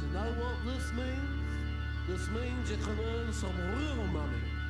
Do you know what this means? This means you can earn some real money.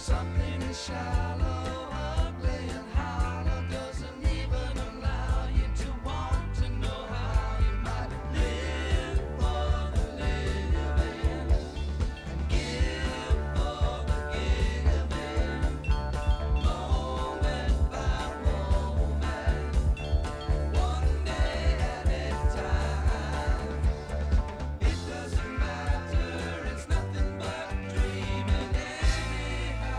something is shallow, ugly and hollow, doesn't even allow you to want to know how you might live for the living and give for the giving, moment by moment, one day at a time. It doesn't matter, it's nothing but dreaming anyhow.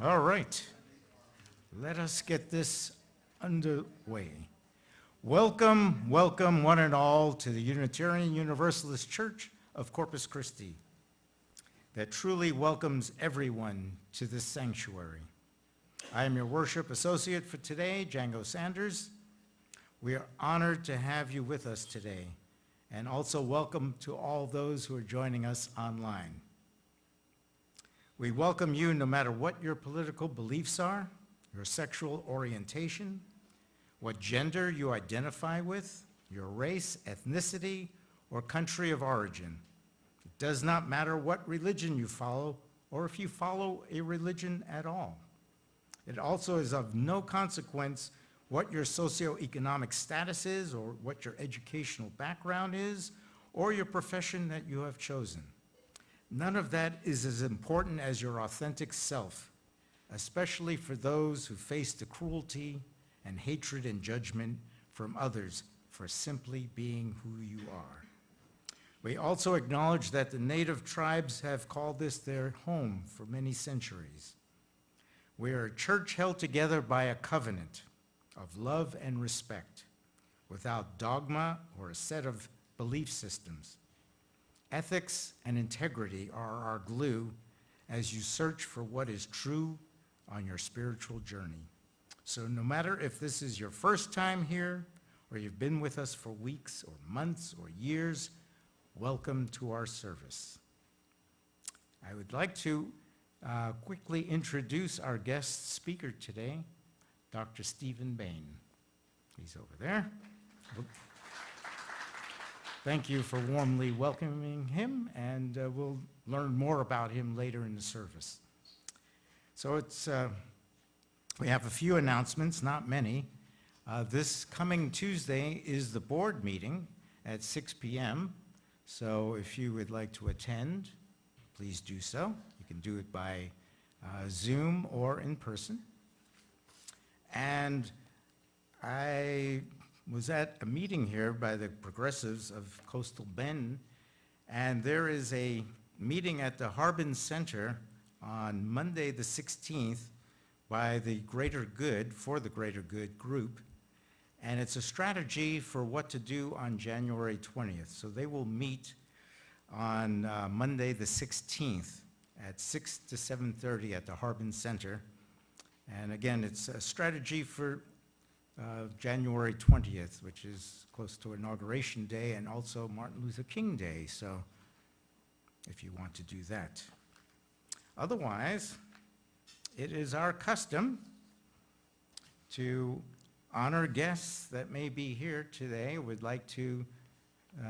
All right, let us get this underway. Welcome, welcome one and all to the Unitarian Universalist Church of Corpus Christi that truly welcomes everyone to this sanctuary. I am your worship associate for today, Django Sanders. We are honored to have you with us today, and also welcome to all those who are joining us online. We welcome you no matter what your political beliefs are, your sexual orientation, what gender you identify with, your race, ethnicity, or country of origin. It does not matter what religion you follow or if you follow a religion at all. It also is of no consequence what your socioeconomic status is or what your educational background is or your profession that you have chosen. None of that is as important as your authentic self, especially for those who face the cruelty and hatred and judgment from others for simply being who you are. We also acknowledge that the native tribes have called this their home for many centuries. We are a church held together by a covenant of love and respect, without dogma or a set of belief systems. Ethics and integrity are our glue as you search for what is true on your spiritual journey. So no matter if this is your first time here or you've been with us for weeks or months or years, welcome to our service. I would like to quickly introduce our guest speaker today, Dr. Stephen Bain. He's over there. Thank you for warmly welcoming him, and we'll learn more about him later in the service. So we have a few announcements, not many. This coming Tuesday is the board meeting at 6 p.m. So if you would like to attend, please do so. You can do it by Zoom or in person. And I was at a meeting here by the progressives of Coastal Bend, and there is a meeting at the Harbin Center on Monday the 16th by the Greater Good, for the Greater Good group, and it's a strategy for what to do on January 20th. So they will meet on Monday the 16th at 6 to 7:30 at the Harbin Center. And again, it's a strategy for January 20th, which is close to Inauguration Day and also Martin Luther King Day, so if you want to do that. Otherwise, it is our custom to honor guests that may be here today, would like to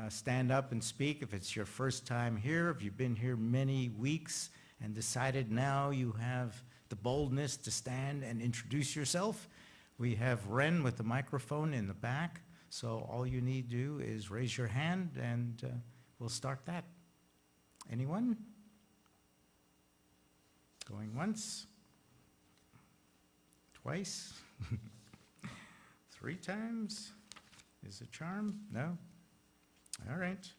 stand up and speak if it's your first time here, if you've been here many weeks and decided now you have the boldness to stand and introduce yourself. We have Ren with the microphone in the back, so all you need to do is raise your hand and we'll start that. Anyone? Going once? Twice? 3 times? Is a charm? No? All right.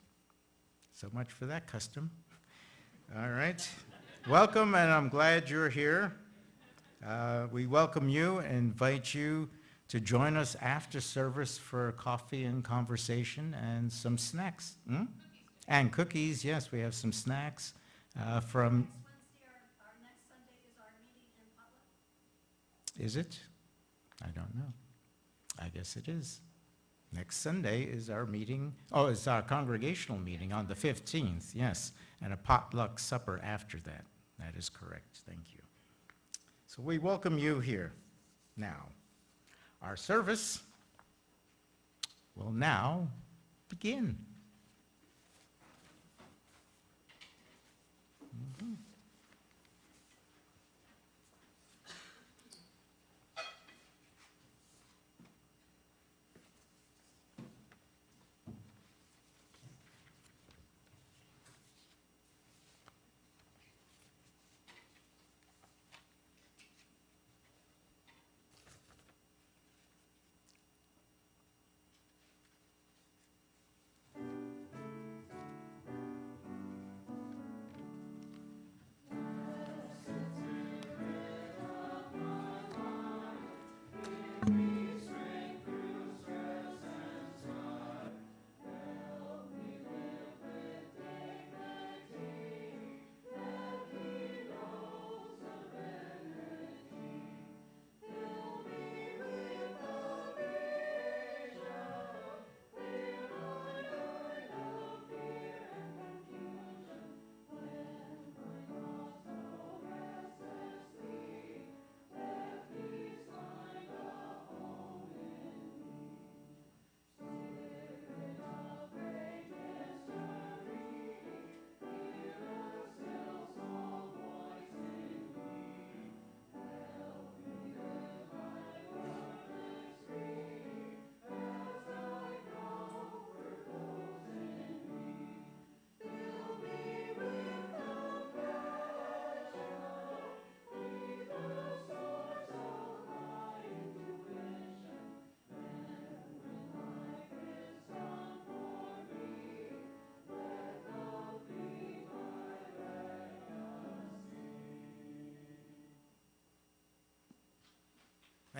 So much for that custom. All right. Welcome, and I'm glad you're here. We welcome you and invite you to join us after service for coffee and conversation and some snacks. And cookies, yes, we have some snacks from... Next Wednesday, our next Sunday is our meeting in public. Is it? I don't know. I guess it is. Next Sunday is our meeting, it's our congregational meeting on the 15th, yes, and a potluck supper after that. That is correct, thank you. So we welcome you here. Now, our service will now begin.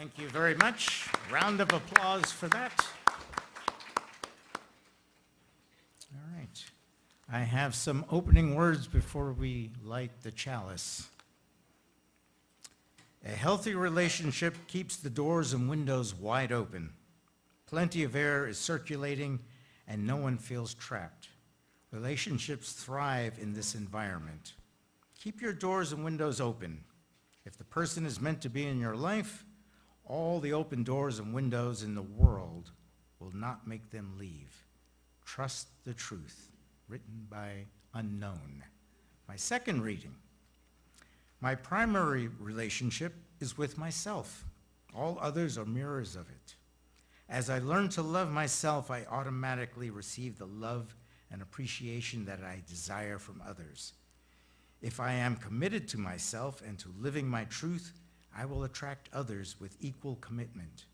Thank you very much. Round of applause for that. All right. I have some opening words before we light the chalice. A healthy relationship keeps the doors and windows wide open. Plenty of air is circulating and no one feels trapped. Relationships thrive in this environment. Keep your doors and windows open. If the person is meant to be in your life, all the open doors and windows in the world will not make them leave. Trust the truth, written by Unknown. My second reading. My primary relationship is with myself. All others are mirrors of it. As I learn to love myself, I automatically receive the love and appreciation that I desire from others. If I am committed to myself and to living my truth, I will attract others with equal commitment.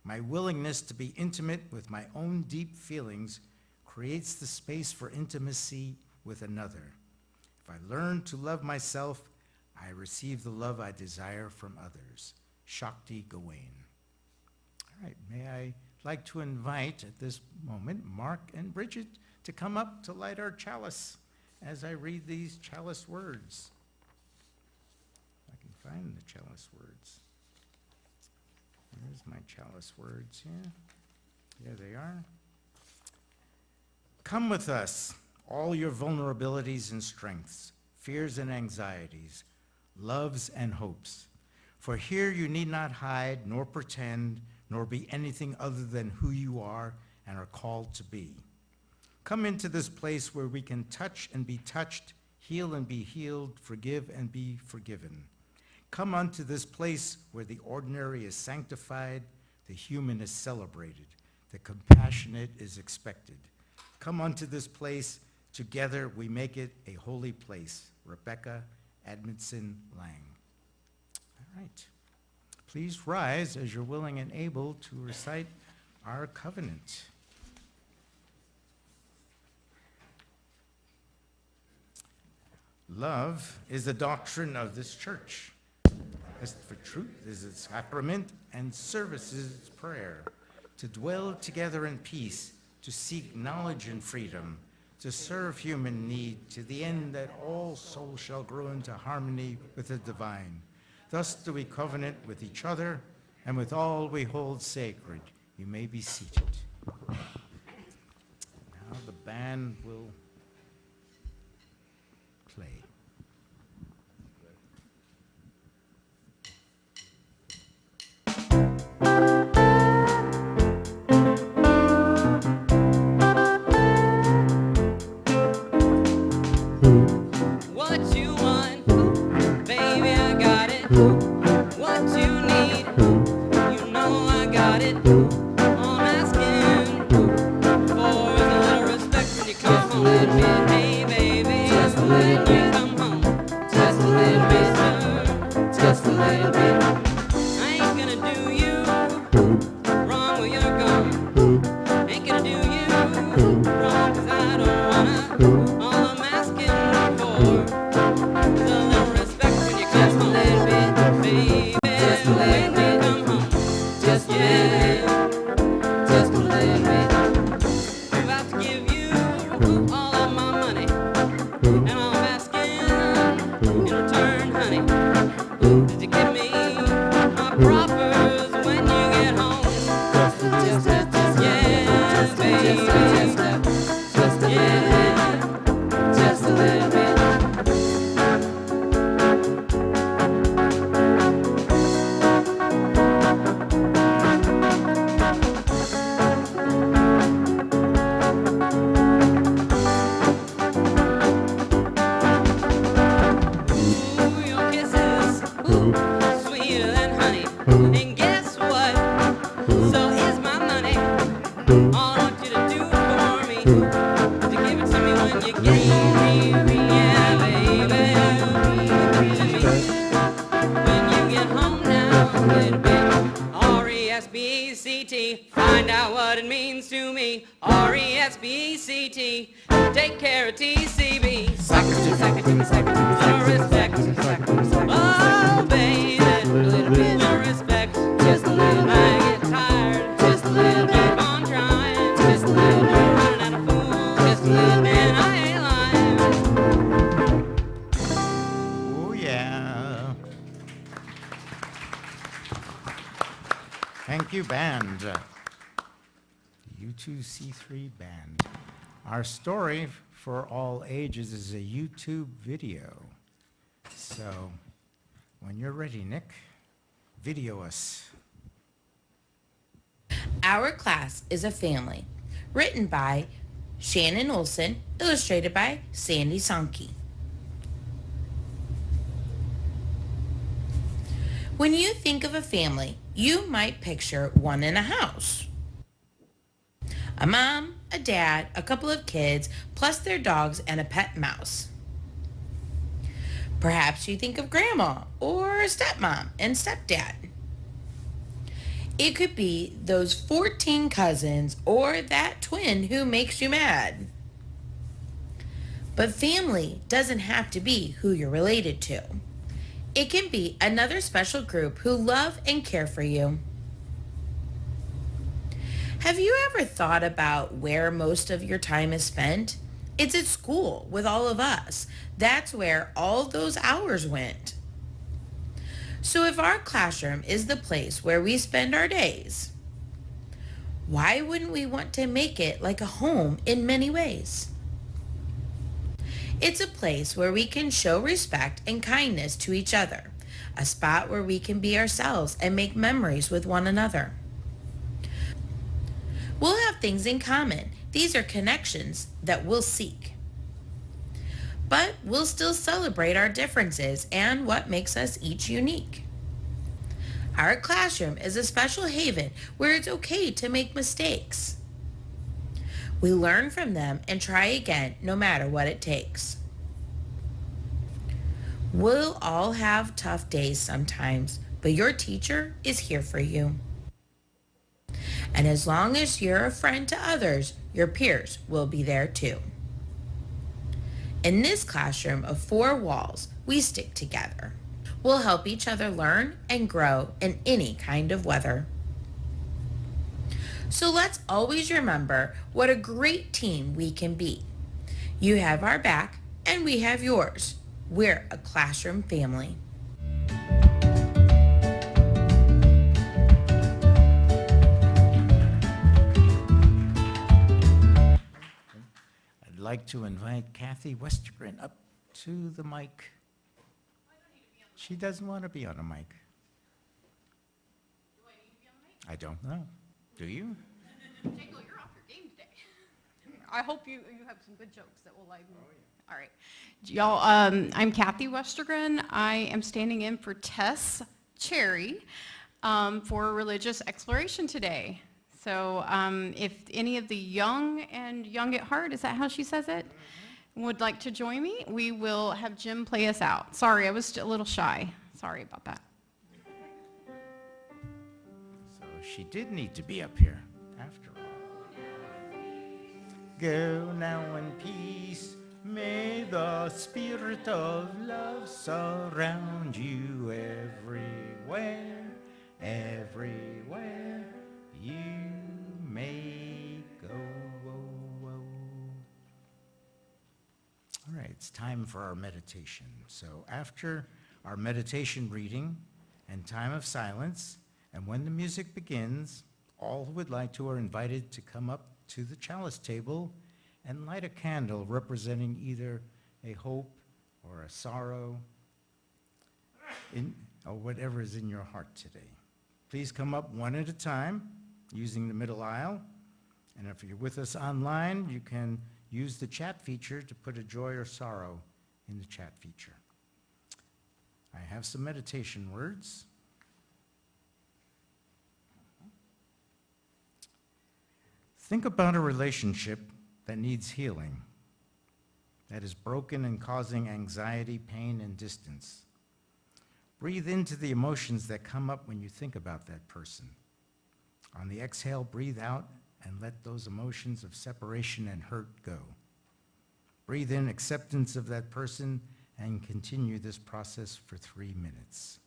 My willingness to be intimate with my own deep feelings creates the space for intimacy with another. If I learn to love myself, I receive the love I desire from others. Shakti Gawain. All right, may I like to invite at this moment Mark and Bridget to come up to light our chalice as I read these chalice words. If I can find the chalice words. Where's my chalice words here? Here they are. Come with us, all your vulnerabilities and strengths, fears and anxieties, loves and hopes. For here you need not hide, nor pretend, nor be anything other than who you are and are called to be. Come into this place where we can touch and be touched, heal and be healed, forgive and be forgiven. Come unto this place where the ordinary is sanctified, the human is celebrated, the compassionate is expected. Come unto this place, together we make it a holy place. Rebecca Edmondson Lang. All right. Please rise as you're willing and able to recite our covenant. Love is the doctrine of this church. As for truth is its sacrament, and service is its prayer. To dwell together in peace, to seek knowledge and freedom, to serve human need, to the end that all souls shall grow into harmony with the divine. Thus do we covenant with each other, and with all we hold sacred. You may be seated. Now the band will play. What you want, baby, I got it. What you need, you know I got it. All I'm asking for is a little respect when you come home. Let me, hey baby, just a little bit. Come home, just a little bit, sir, just a little bit. I ain't gonna do you wrong when you're gone. Ain't gonna do you wrong 'cause I don't wanna. All I'm asking for is a little respect when you come home. Let me, baby, just a little bit. Come home, just a little bit. I'm about to give you all of my money, and all I'm asking in return, honey, is to give me my propers when you get home. Just yeah, baby, yeah, just a little bit. Ooh, your kisses, ooh, sweeter than honey. And guess what? So is my money. All I want you to do for me is to give it to me when you get here. Yeah, baby, give it to me when you get home now a little bit. R-E-S-B-E-C-T, find out what it means to me. R-E-S-B-E-C-T, take care of TCB. Little respect, oh baby, little respect, just a little. Thank you, band. U2C3 band. Our story for all ages is a YouTube video. So when you're ready, Nick, video us. Our Class is a Family, written by Shannon Olson, illustrated by Sandy Sankey. When you think of a family, you might picture one in a house. A mom, a dad, a couple of kids, plus their dogs and a pet mouse. Perhaps you think of grandma or stepmom and stepdad. It could be those 14 cousins or that twin who makes you mad. But family doesn't have to be who you're related to. It can be another special group who love and care for you. Have you ever thought about where most of your time is spent? It's at school with all of us. That's where all those hours went. So if our classroom is the place where we spend our days, why wouldn't we want to make it like a home in many ways? It's a place where we can show respect and kindness to each other, a spot where we can be ourselves and make memories with one another. We'll have things in common. These are connections that we'll seek. But we'll still celebrate our differences and what makes us each unique. Our classroom is a special haven where it's okay to make mistakes. We learn from them and try again no matter what it takes. We'll all have tough days sometimes, but your teacher is here for you. And as long as you're a friend to others, your peers will be there too. In this classroom of 4 walls, we stick together. We'll help each other learn and grow in any kind of weather. So let's always remember what a great team we can be. You have our back and we have yours. We're a classroom family. I'd like to invite Kathy Westergren up to the mic. She doesn't want to be on a mic. Do I need to be on the mic? I don't know. Do you? Jago, you're off your game today. I hope you have some good jokes that will liven me. All right. Y'all, I'm Kathy Westergren. I am standing in for Tess Cherry for religious exploration today. So if any of the young and young at heart, is that how she says it, would like to join me, we will have Jim play us out. Sorry, I was a little shy. Sorry about that. So she did need to be up here, after all. Go now in peace, may the spirit of love surround you everywhere, everywhere you may go. All right, it's time for our meditation. So after our meditation reading and time of silence, and when the music begins, all who would like to are invited to come up to the chalice table and light a candle representing either a hope or a sorrow, or whatever is in your heart today. Please come up one at a time using the middle aisle. And if you're with us online, you can use the chat feature to put a joy or sorrow in the chat feature. I have some meditation words. Think about a relationship that needs healing, that is broken and causing anxiety, pain, and distance. Breathe into the emotions that come up when you think about that person. On the exhale, breathe out and let those emotions of separation and hurt go. Breathe in acceptance of that person and continue this process for 3 minutes.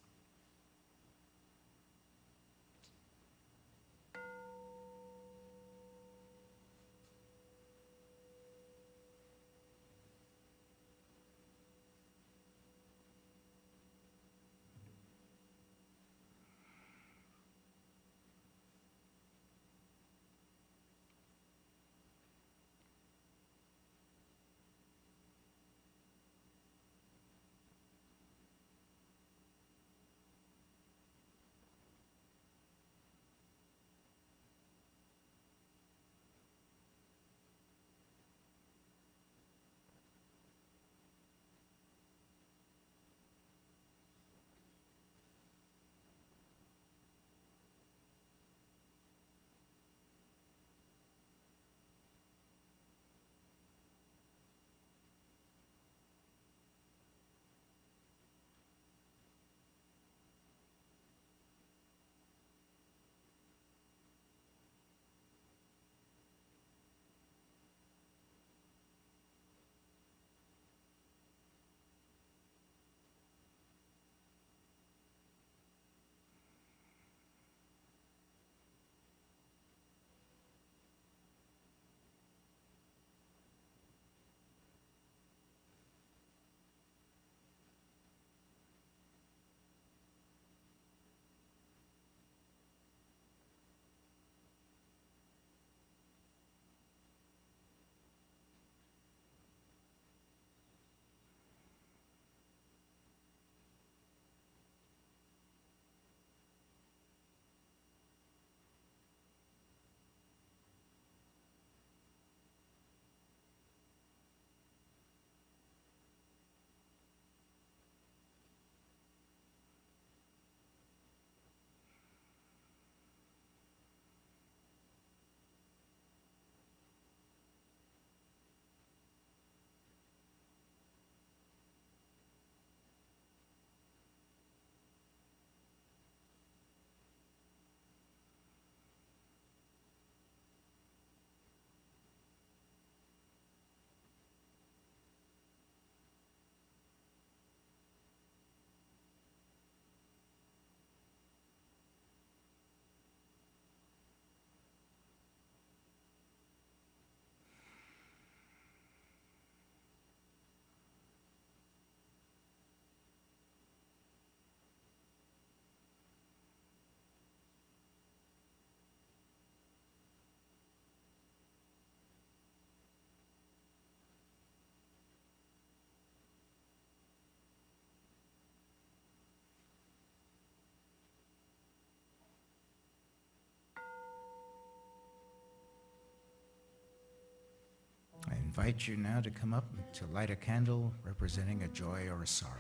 invite you now to come up to light a candle representing a joy or a sorrow.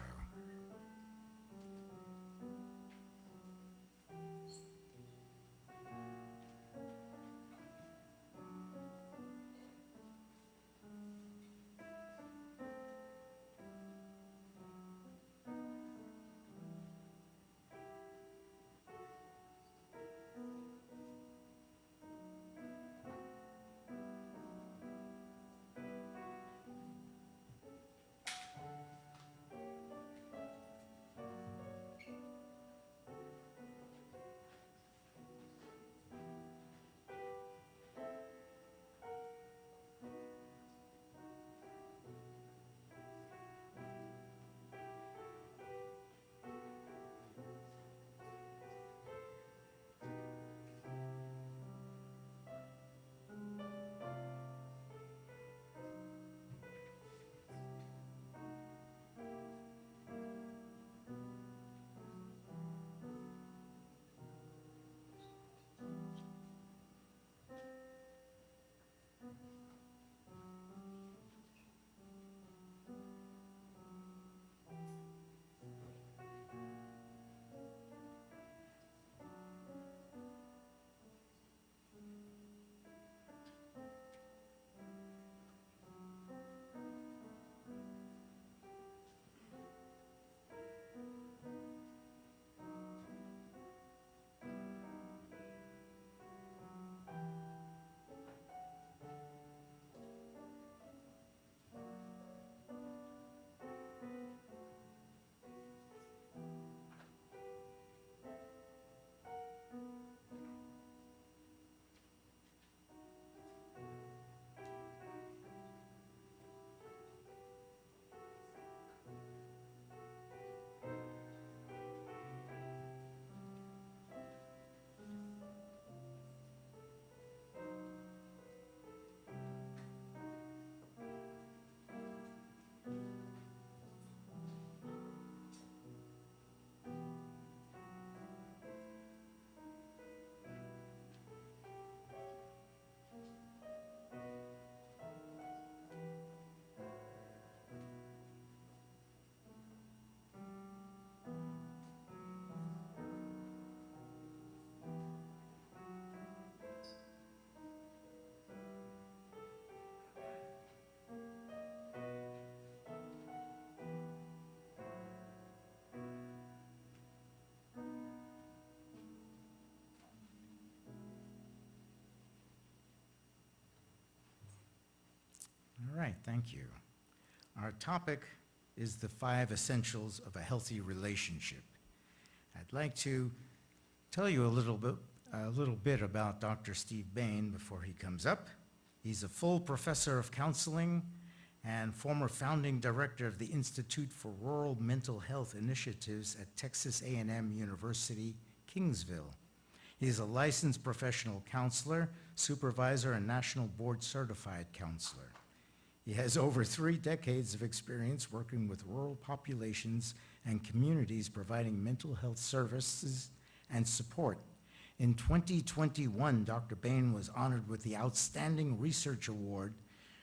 All right, thank you. Our topic is the 5 essentials of a healthy relationship. I'd like to tell you a little bit about Dr. Steve Bain before he comes up. He's a full professor of counseling and former founding director of the Institute for Rural Mental Health Initiatives at Texas A&M University, Kingsville. He is a licensed professional counselor, supervisor, and national board certified counselor. He has over 3 decades of experience working with rural populations and communities providing mental health services and support. In 2021, Dr. Bain was honored with the Outstanding Research Award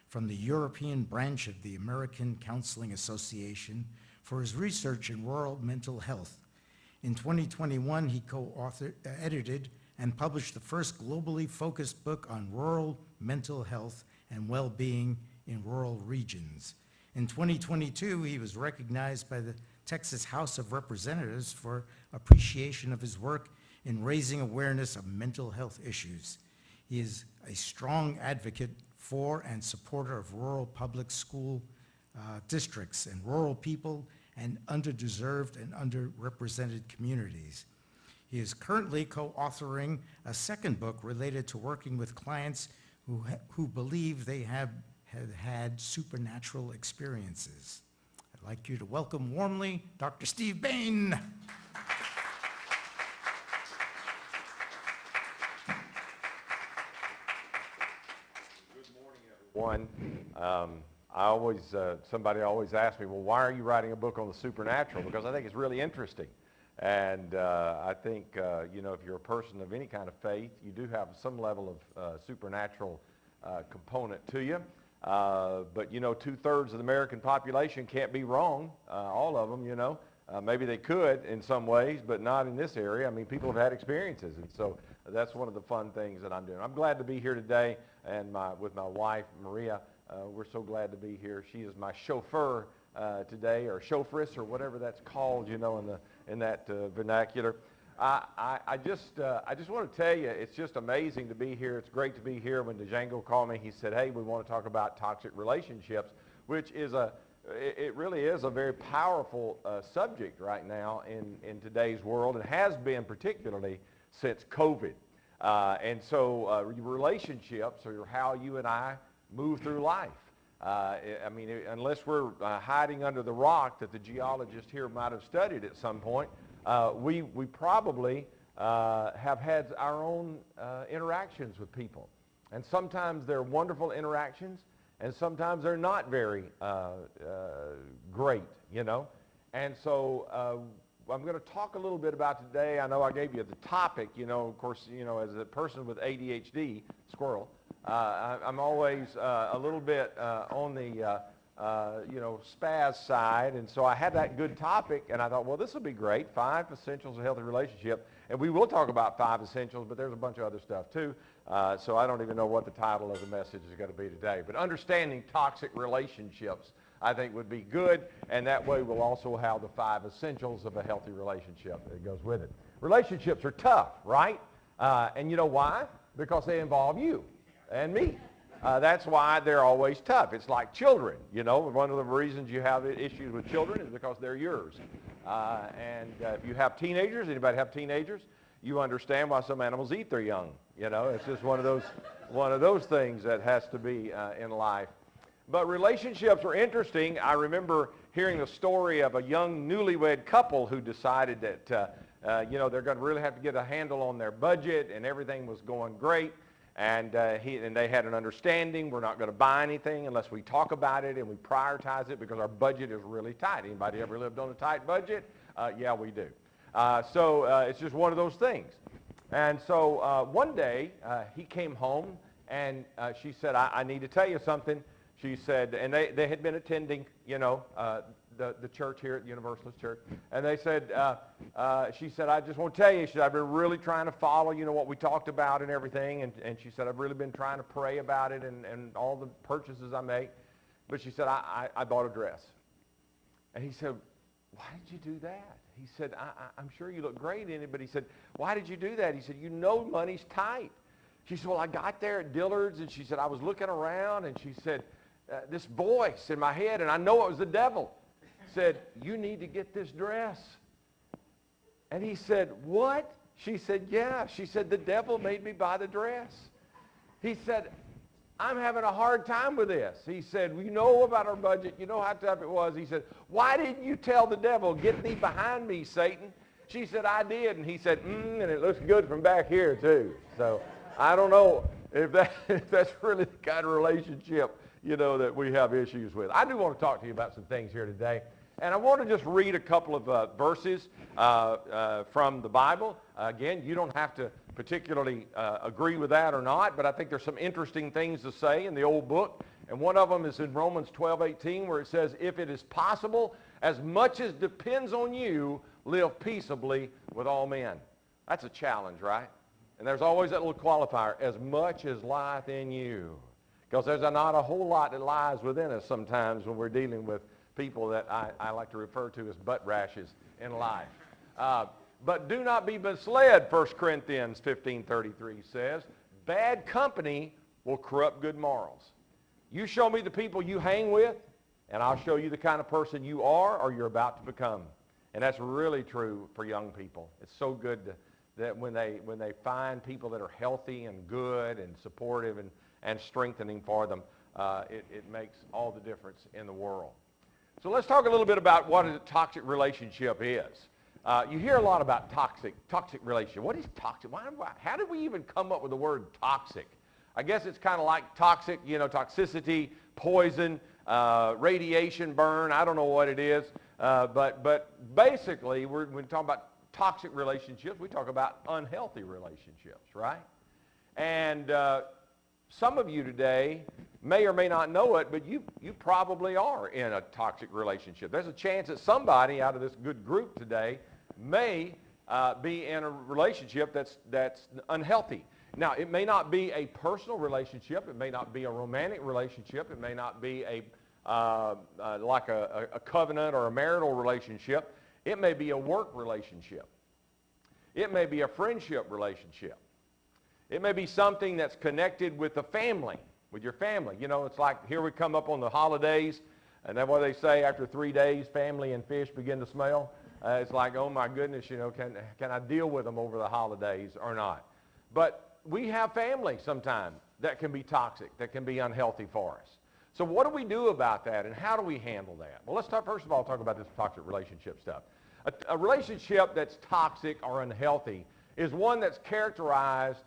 from the European branch of the American Counseling Association for his research in rural mental health. In 2021, he edited and published the first globally focused book on rural mental health and well-being in rural regions. In 2022, he was recognized by the Texas House of Representatives for appreciation of his work in raising awareness of mental health issues. He is a strong advocate for and supporter of rural public school districts and rural people and underdeserved and underrepresented communities. He is currently co-authoring a second book related to working with clients who believe they have had supernatural experiences. I'd like you to welcome warmly Dr. Steve Bain. One, somebody always asks me, well, why are you writing a book on the supernatural? Because I think it's really interesting. And I think, if you're a person of any kind of faith, you do have some level of supernatural component to you. But, you know, 2/3 of the American population can't be wrong, all of them, you know. Maybe they could in some ways, but not in this area. I mean, people have had experiences, and so that's one of the fun things that I'm doing. I'm glad to be here today, and with my wife, Maria. We're so glad to be here. She is my chauffeur today, or chauffeuress, or whatever that's called, you know, in that vernacular. I just want to tell you, it's just amazing to be here. It's great to be here. When Django called me, he said, hey, we want to talk about toxic relationships, which is it really is a very powerful subject right now in today's world, and has been particularly since COVID. And so relationships are how you and I move through life. I mean, unless we're hiding under the rock that the geologist here might have studied at some point, we probably have had our own interactions with people. And sometimes they're wonderful interactions, and sometimes they're not very great, you know. And so I'm going to talk a little bit about today. I know I gave you the topic, you know, of course, you know, as a person with ADHD, squirrel, I'm always a little bit on the, you know, spaz side. And so I had that good topic, and I thought, well, this will be great, 5 essentials of a healthy relationship. And we will talk about 5 essentials, but there's a bunch of other stuff too. So I don't even know what the title of the message is going to be today. But understanding toxic relationships, I think, would be good. And that way we'll also have the 5 essentials of a healthy relationship that goes with it. Relationships are tough, right? And you know why? Because they involve you and me. That's why they're always tough. It's like children, you know. One of the reasons you have issues with children is because they're yours. And if you have teenagers, anybody have teenagers? You understand why some animals eat their young. You know, it's just one of those things that has to be in life. But relationships are interesting. I remember hearing the story of a young newlywed couple who decided that, you know, they're going to really have to get a handle on their budget, and everything was going great. And they had an understanding. We're not going to buy anything unless we talk about it and we prioritize it, because our budget is really tight. Anybody ever lived on a tight budget? Yeah, we do. So it's just one of those things. And so one day he came home, and she said, I need to tell you something. She said, and they had been attending, you know, the church here at Universalist Church. And they said, she said, I just want to tell you, she said, I've been really trying to follow, you know, what we talked about and everything. And she said, I've really been trying to pray about it and all the purchases I make. But she said, I bought a dress. And he said, why did you do that? He said, I'm sure you look great in it. But he said, why did you do that? He said, you know money's tight. She said, well, I got there at Dillard's, and she said, I was looking around, and she said, this voice in my head, and I know it was the devil, said, you need to get this dress. And he said, what? She said, yeah. She said, the devil made me buy the dress. He said, I'm having a hard time with this. He said, well, you know about our budget. You know how tough it was. He said, why didn't you tell the devil, get thee behind me, Satan? She said, I did. And he said, and it looks good from back here too. So I don't know if that's really the kind of relationship, you know, that we have issues with. I do want to talk to you about some things here today. And I want to just read a couple of verses from the Bible. Again, you don't have to particularly agree with that or not, but I think there's some interesting things to say in the old book. And one of them is in Romans 12:18, where it says, if it is possible, as much as depends on you, live peaceably with all men. That's a challenge, right? And there's always that little qualifier, as much as lieth in you. Because there's not a whole lot that lies within us sometimes when we're dealing with people that I like to refer to as butt rashes in life. But do not be misled, 1 Corinthians 15:33 says, bad company will corrupt good morals. You show me the people you hang with, and I'll show you the kind of person you are or you're about to become. And that's really true for young people. It's so good that when they find people that are healthy and good and supportive and strengthening for them, it makes all the difference in the world. So let's talk a little bit about what a toxic relationship is. You hear a lot about toxic relationship. What is toxic? How did we even come up with the word toxic? I guess it's kind of like toxic, you know, toxicity, poison, radiation burn. I don't know what it is. But basically, when we talk about toxic relationships, we talk about unhealthy relationships, right? And some of you today may or may not know it, but you probably are in a toxic relationship. There's a chance that somebody out of this good group today may be in a relationship that's unhealthy. Now, it may not be a personal relationship. It may not be a romantic relationship. It may not be like a covenant or a marital relationship. It may be a work relationship. It may be a friendship relationship. It may be something that's connected with the family, with your family. You know, it's like here we come up on the holidays, and that's what they say, after 3 days, family and fish begin to smell. It's like, oh my goodness, you know, can I deal with them over the holidays or not? But we have family sometimes that can be toxic, that can be unhealthy for us. So what do we do about that, and how do we handle that? Well, let's first of all talk about this toxic relationship stuff. A relationship that's toxic or unhealthy is one that's characterized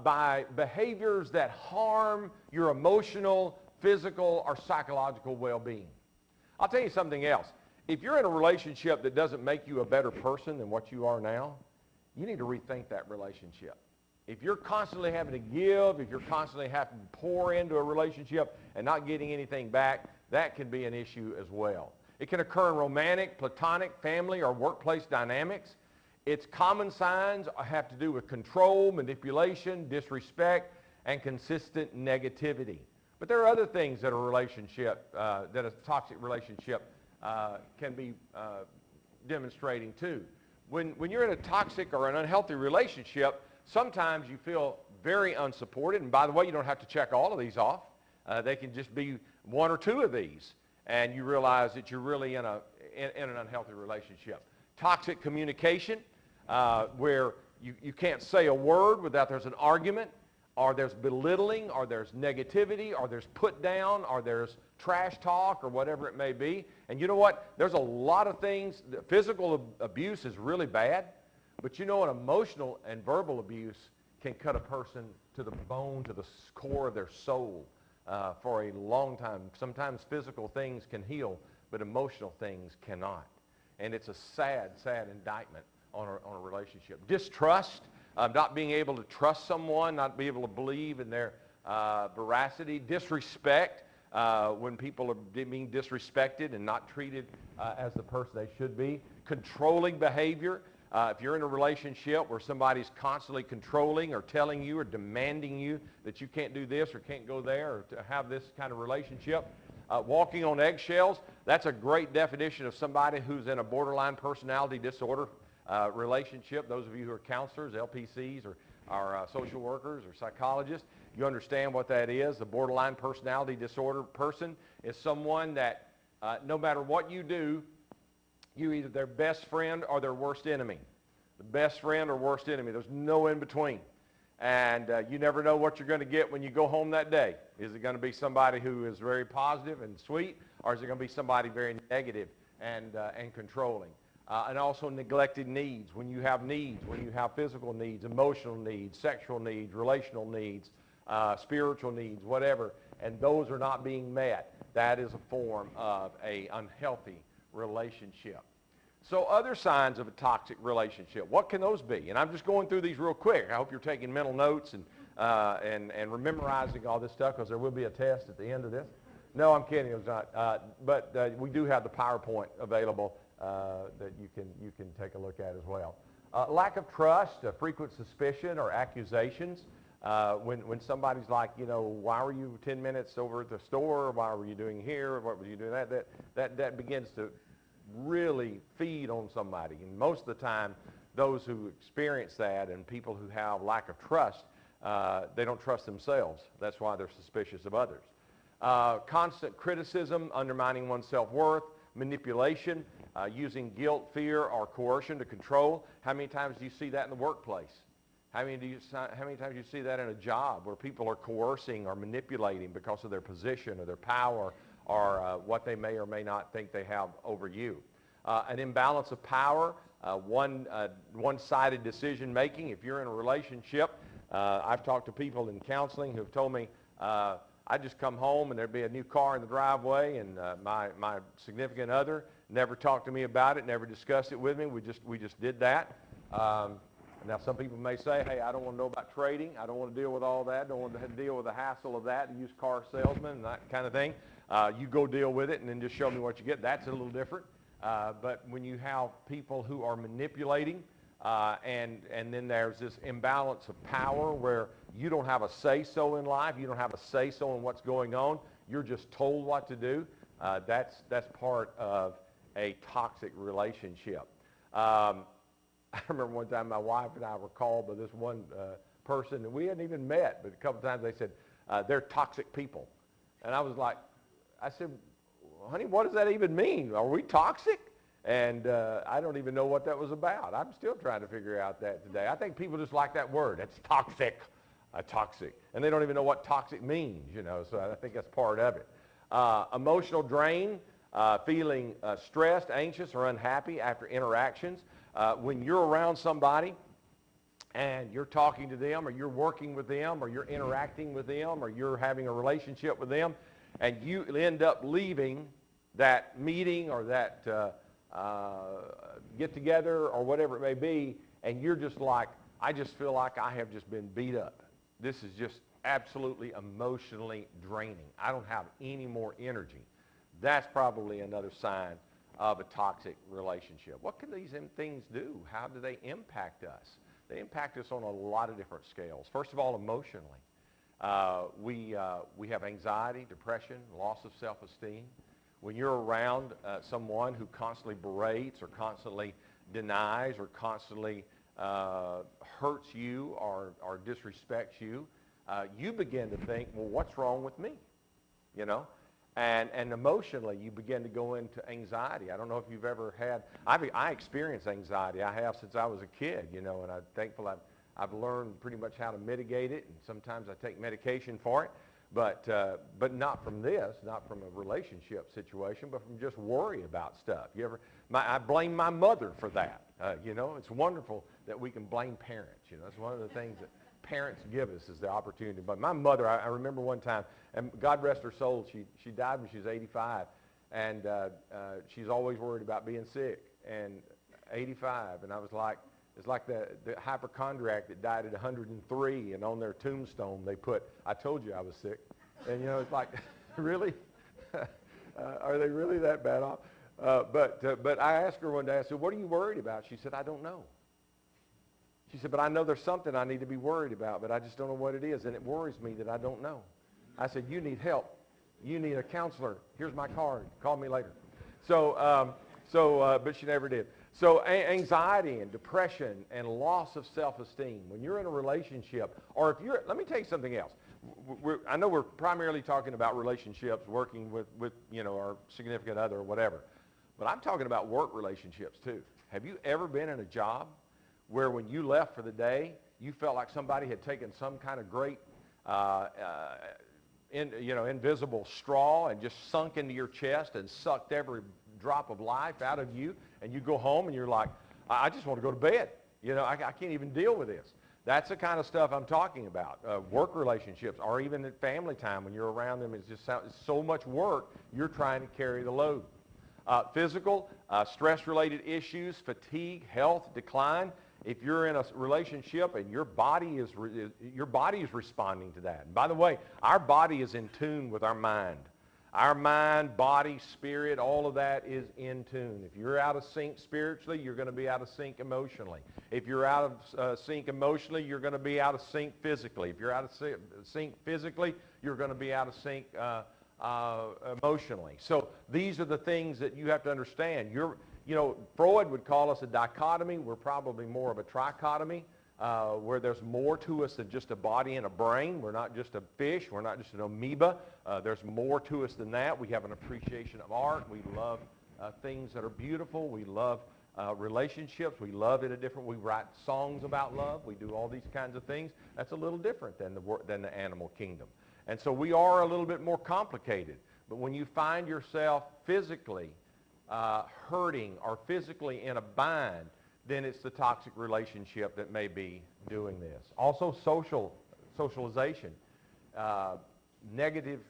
by behaviors that harm your emotional, physical, or psychological well-being. I'll tell you something else. If you're in a relationship that doesn't make you a better person than what you are now, you need to rethink that relationship. If you're constantly having to give, if you're constantly having to pour into a relationship and not getting anything back, that can be an issue as well. It can occur in romantic, platonic, family, or workplace dynamics. Its common signs have to do with control, manipulation, disrespect, and consistent negativity. But there are other things that that a toxic relationship can be demonstrating too. When you're in a toxic or an unhealthy relationship, sometimes you feel very unsupported. And by the way, you don't have to check all of these off. They can just be one or two of these, and you realize that you're really in an unhealthy relationship. Toxic communication, where you can't say a word without there's an argument, or there's belittling, or there's negativity, or there's put down, or there's trash talk, or whatever it may be. And you know what? There's a lot of things. Physical abuse is really bad, but you know, an emotional and verbal abuse can cut a person to the bone, to the core of their soul for a long time. Sometimes physical things can heal, but emotional things cannot. And it's a sad, sad indictment on a relationship. Distrust, not being able to trust someone, not being able to believe in their veracity. Disrespect, when people are being disrespected and not treated as the person they should be. Controlling behavior. If you're in a relationship where somebody's constantly controlling or telling you or demanding you that you can't do this or can't go there or to have this kind of relationship. Walking on eggshells, that's a great definition of somebody who's in a borderline personality disorder relationship. Those of you who are counselors, LPCs, or social workers or psychologists, you understand what that is. A borderline personality disorder person is someone that no matter what you do, you're either their best friend or their worst enemy. The best friend or worst enemy. There's no in between. And you never know what you're going to get when you go home that day. Is it going to be somebody who is very positive and sweet, or is it going to be somebody very negative and controlling? And also neglected needs. When you have needs, when you have physical needs, emotional needs, sexual needs, relational needs, spiritual needs, whatever, and those are not being met, that is a form of an unhealthy relationship. So other signs of a toxic relationship, what can those be? And I'm just going through these real quick. I hope you're taking mental notes and memorizing all this stuff, because there will be a test at the end of this. No, I'm kidding, it's not. But we do have the PowerPoint available that you can take a look at as well. Lack of trust, frequent suspicion or accusations. When somebody's like, you know, why were you 10 minutes over at the store? Why were you doing here? What were you doing? That begins to really feed on somebody. And most of the time, those who experience that and people who have lack of trust, they don't trust themselves. That's why they're suspicious of others. Constant criticism, undermining one's self-worth, manipulation, using guilt, fear, or coercion to control. How many times do you see that in the workplace? How many times do you see that in a job where people are coercing or manipulating because of their position or their power or what they may or may not think they have over you? An imbalance of power, one-sided decision making. If you're in a relationship, I've talked to people in counseling who have told me, I just come home and there'd be a new car in the driveway, and my significant other never talked to me about it, never discussed it with me. We just did that. Now, some people may say, hey, I don't want to know about trading. I don't want to deal with all that. I don't want to deal with the hassle of that, used car salesman and that kind of thing. You go deal with it and then just show me what you get. That's a little different. But when you have people who are manipulating, and then there's this imbalance of power where you don't have a say-so in life, you don't have a say-so in what's going on, you're just told what to do, that's part of a toxic relationship. I remember one time my wife and I were called by this one person, and we hadn't even met, but a couple times they said, they're toxic people. And I said, honey, what does that even mean? Are we toxic? And I don't even know what that was about. I'm still trying to figure out that today. I think people just like that word. It's toxic, toxic. And they don't even know what toxic means, so I think that's part of it. Emotional drain, feeling stressed, anxious, or unhappy after interactions. When you're around somebody and you're talking to them or you're working with them or you're interacting with them or you're having a relationship with them and you end up leaving that meeting or that get together or whatever it may be, and you're just like, I just feel like I have just been beat up. This is just absolutely emotionally draining. I don't have any more energy. That's probably another sign of a toxic relationship. What can these things do? How do they impact us? They impact us on a lot of different scales. First of all, emotionally. We have anxiety, depression, loss of self-esteem. When you're around someone who constantly berates or constantly denies or constantly hurts you or disrespects you, you begin to think, well, what's wrong with me? And emotionally, you begin to go into anxiety. I don't know if you've ever had, I experience anxiety. I have since I was a kid, and I'm thankful I've learned pretty much how to mitigate it, and sometimes I take medication for it, but not from this, not from a relationship situation, but from just worry about stuff. I blame my mother for that. It's wonderful that we can blame parents. That's one of the things that parents give us is the opportunity. But my mother, I remember one time, and God rest her soul, she died when she was 85, and she's always worried about being sick, and 85, and I was like, it's like the hypochondriac that died at 103, and on their tombstone they put, I told you I was sick. And it's like, really? Are they really that bad off? But I asked her one day, I said, what are you worried about? She said, I don't know. She said, but I know there's something I need to be worried about, but I just don't know what it is, and it worries me that I don't know. I said, you need help. You need a counselor. Here's my card. Call me later. But she never did. So anxiety and depression and loss of self-esteem. When you're in a relationship, or let me tell you something else. I know we're primarily talking about relationships, working with our significant other or whatever, but I'm talking about work relationships too. Have you ever been in a job where when you left for the day, you felt like somebody had taken some kind of great invisible straw and just sunk into your chest and sucked every drop of life out of you, and you go home and you're like, I just want to go to bed. I can't even deal with this. That's the kind of stuff I'm talking about. Work relationships, or even at family time when you're around them, it's so much work, you're trying to carry the load. Physical, stress-related issues, fatigue, health, decline. If you're in a relationship and your body is responding to that. And by the way, our body is in tune with our mind. Our mind, body, spirit, all of that is in tune. If you're out of sync spiritually, you're going to be out of sync emotionally. If you're out of sync emotionally, you're going to be out of sync physically. If you're out of sync physically, you're going to be out of sync emotionally. So these are the things that you have to understand. Freud would call us a dichotomy. We're probably more of a trichotomy, where there's more to us than just a body and a brain. We're not just a fish. We're not just an amoeba. There's more to us than that. We have an appreciation of art. We love things that are beautiful. We love relationships. We love it we write songs about love. We do all these kinds of things. That's a little different than the animal kingdom. And so we are a little bit more complicated. But when you find yourself physically hurting or physically in a bind, then it's the toxic relationship that may be doing this. Also socialization. Negative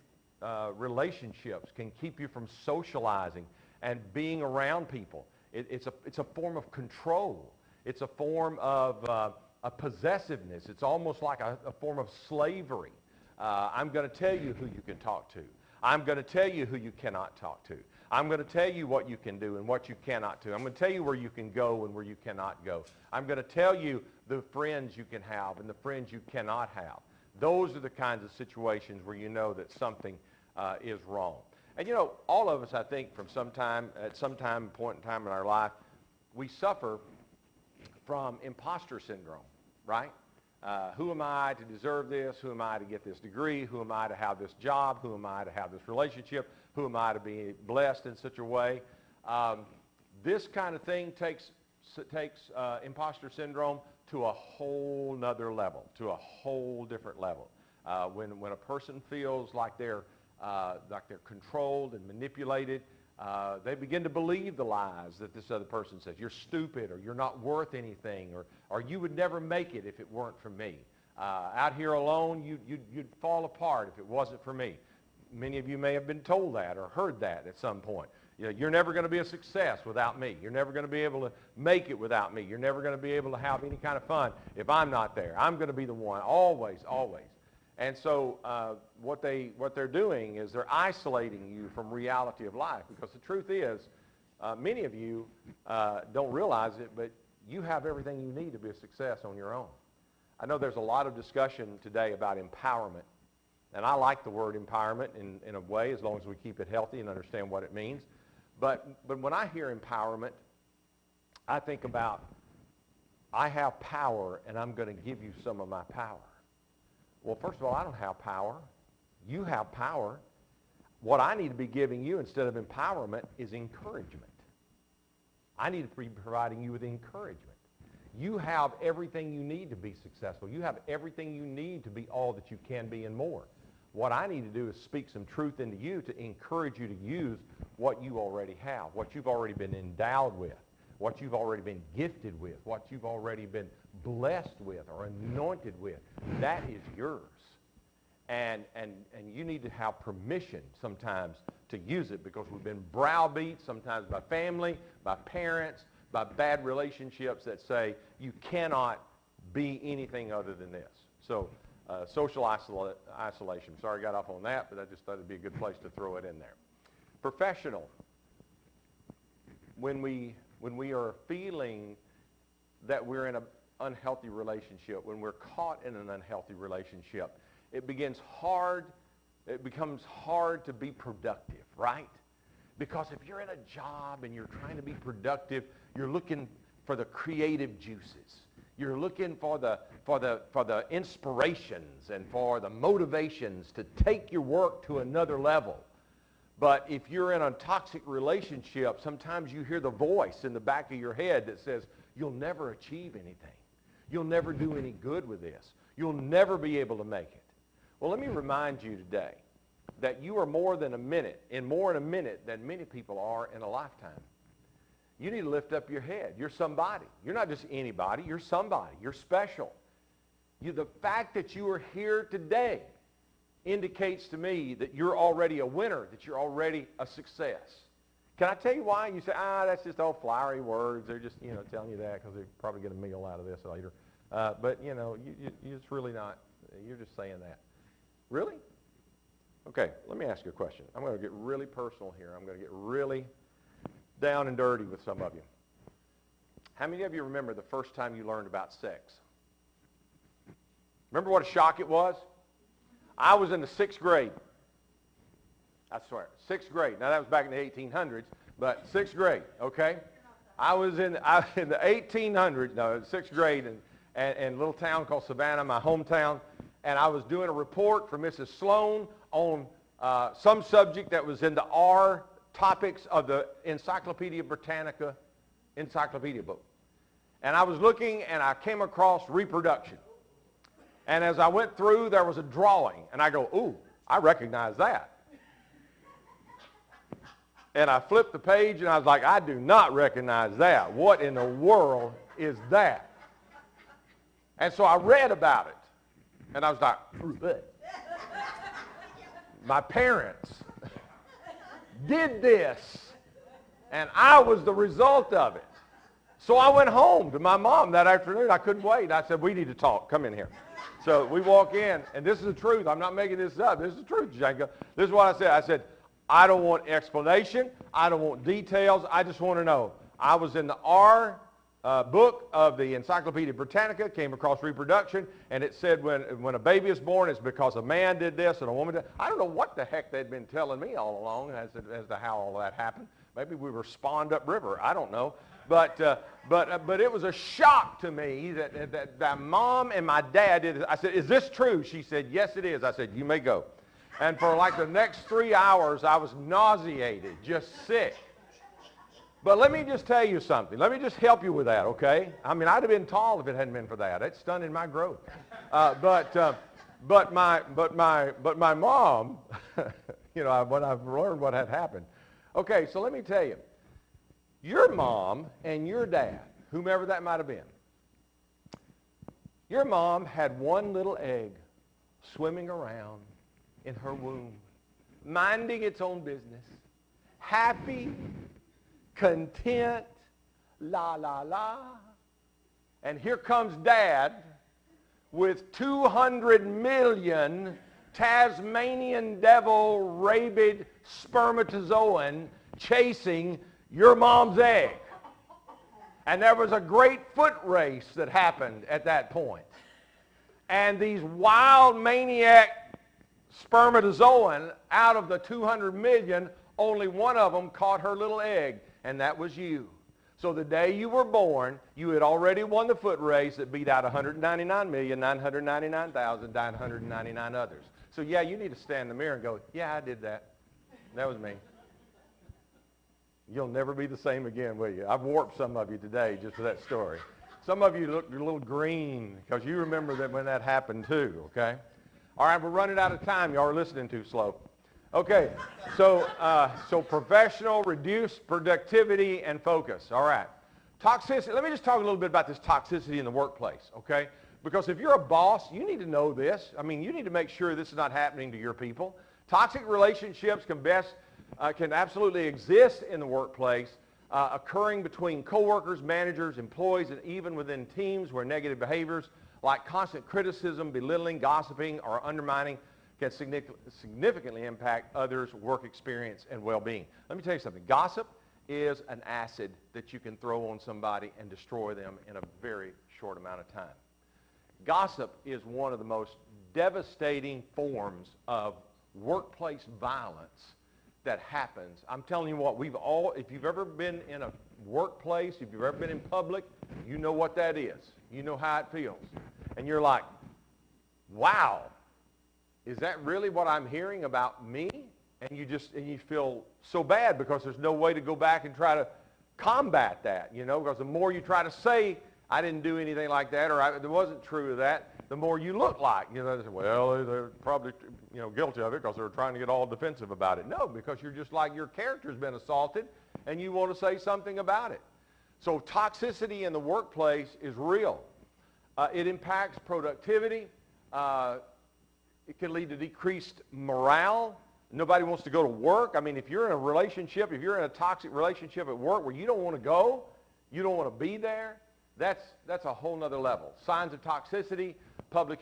relationships can keep you from socializing and being around people. It's a form of control. It's a form of a possessiveness. It's almost like a form of slavery. I'm going to tell you who you can talk to. I'm going to tell you who you cannot talk to. I'm going to tell you what you can do and what you cannot do. I'm going to tell you where you can go and where you cannot go. I'm going to tell you the friends you can have and the friends you cannot have. Those are the kinds of situations where you know that something is wrong. And you know, all of us, I think, at some point in time in our life, we suffer from imposter syndrome, right? Who am I to deserve this? Who am I to get this degree? Who am I to have this job? Who am I to have this relationship? Who am I to be blessed in such a way? This kind of thing takes imposter syndrome to a whole nother level, to a whole different level. When a person feels like they're controlled and manipulated, they begin to believe the lies that this other person says. You're stupid, or you're not worth anything, or you would never make it if it weren't for me. Out here alone, you'd fall apart if it wasn't for me. Many of you may have been told that or heard that at some point. You know, you're never going to be a success without me. You're never going to be able to make it without me. You're never going to be able to have any kind of fun if I'm not there. I'm going to be the one, always, always. And so what they're doing is they're isolating you from reality of life, because the truth is, many of you don't realize it, but you have everything you need to be a success on your own. I know there's a lot of discussion today about empowerment, and I like the word empowerment in a way, as long as we keep it healthy and understand what it means. But when I hear empowerment, I think about, I have power, and I'm going to give you some of my power. Well, first of all, I don't have power. You have power. What I need to be giving you instead of empowerment is encouragement. I need to be providing you with encouragement. You have everything you need to be successful. You have everything you need to be all that you can be and more. What I need to do is speak some truth into you to encourage you to use what you already have, what you've already been endowed with, what you've already been gifted with, what you've already been blessed with or anointed with. That is yours. And you need to have permission sometimes to use it, because we've been browbeat sometimes by family, by parents, by bad relationships that say you cannot be anything other than this. So social isolation. Sorry I got off on that, but I just thought it'd be a good place to throw it in there. Professional. When we are feeling that we're in an unhealthy relationship, when we're caught in an unhealthy relationship, it becomes hard to be productive, right? Because if you're in a job and you're trying to be productive, you're looking for the creative juices. You're looking for the inspirations and for the motivations to take your work to another level. But if you're in a toxic relationship, sometimes you hear the voice in the back of your head that says, you'll never achieve anything. You'll never do any good with this. You'll never be able to make it. Well, let me remind you today that you are more in a minute than many people are in a lifetime. You need to lift up your head. You're somebody. You're not just anybody. You're somebody. You're special. The fact that you are here today indicates to me that you're already a winner, that you're already a success. Can I tell you why? You say, that's just all flowery words. They're just, telling you that because they're probably get a meal out of this later. But, it's really not. You're just saying that. Really? Okay, let me ask you a question. I'm going to get really personal here. I'm going to get really down and dirty with some of you. How many of you remember the first time you learned about sex? Remember what a shock it was? I was in the 6th grade. I swear, 6th grade. Now, that was back in the 1800s, but 6th grade, okay? I was in the 1800s, 6th grade, in a little town called Savannah, my hometown, and I was doing a report for Mrs. Sloan on some subject that was in the R topics of the Encyclopedia Britannica encyclopedia book. And I was looking, and I came across reproduction. And as I went through, there was a drawing, and I go, ooh, I recognize that. And I flipped the page, and I was like, I do not recognize that. What in the world is that? And so I read about it, and I was like, bleh. My parents did this, and I was the result of it. So I went home to my mom that afternoon. I couldn't wait. I said, we need to talk. Come in here. So we walk in, and this is the truth. I'm not making this up. This is the truth, Janko. This is what I said. I said, I don't want explanation. I don't want details. I just want to know. I was in the R book of the Encyclopedia Britannica, came across reproduction, and it said when a baby is born, it's because a man did this and a woman did. I don't know what the heck they'd been telling me all along as to how all that happened. Maybe we were spawned upriver. I don't know. But it was a shock to me that mom and my dad did it. I said, is this true? She said, yes, it is. I said, you may go. And for like the next 3 hours, I was nauseated, just sick. But let me just tell you something. Let me just help you with that, okay? I mean, I'd have been tall if it hadn't been for that. It's stunning my growth. But my mom, you know, when I've learned what had happened. Okay, so let me tell you. Your mom and your dad, whomever that might have been, your mom had one little egg swimming around in her womb, minding its own business, happy, content, la, la, la. And here comes Dad with 200 million Tasmanian devil, rabid spermatozoan chasing your mom's egg. And there was a great foot race that happened at that point. And these wild maniac spermatozoan, out of the 200 million, only one of them caught her little egg, and that was you. So the day you were born, you had already won the foot race that beat out 199,999,999 others. So yeah, you need to stand in the mirror and go, yeah, I did that. That was me. You'll never be the same again, will you? I've warped some of you today just for that story. Some of you look a little green because you remember that when that happened too, okay? All right, we're running out of time. Y'all are listening too slow. Okay, so professional, reduced productivity, and focus. All right. Toxicity. Let me just talk a little bit about this toxicity in the workplace, okay? Because if you're a boss, you need to know this. I mean, you need to make sure this is not happening to your people. Toxic relationships can absolutely exist in the workplace, occurring between coworkers, managers, employees, and even within teams where negative behaviors like constant criticism, belittling, gossiping, or undermining can significantly impact others' work experience and well-being. Let me tell you something. Gossip is an acid that you can throw on somebody and destroy them in a very short amount of time. Gossip is one of the most devastating forms of workplace violence that happens. I'm telling you what, if you've ever been in a workplace, if you've ever been in public, you know what that is. You know how it feels. And you're like, wow, is that really what I'm hearing about me? And you feel so bad because there's no way to go back and try to combat that, you know, because the more you try to say, I didn't do anything like that, or it wasn't true of that, the more you look like, you know, well, they're probably, you know, guilty of it because they're trying to get all defensive about it. No, because you're just like your character's been assaulted and you want to say something about it. So toxicity in the workplace is real. It impacts productivity. It can lead to decreased morale. Nobody wants to go to work. I mean, if you're in a relationship, if you're in a toxic relationship at work where you don't want to go, you don't want to be there, that's a whole nother level. Signs of toxicity, public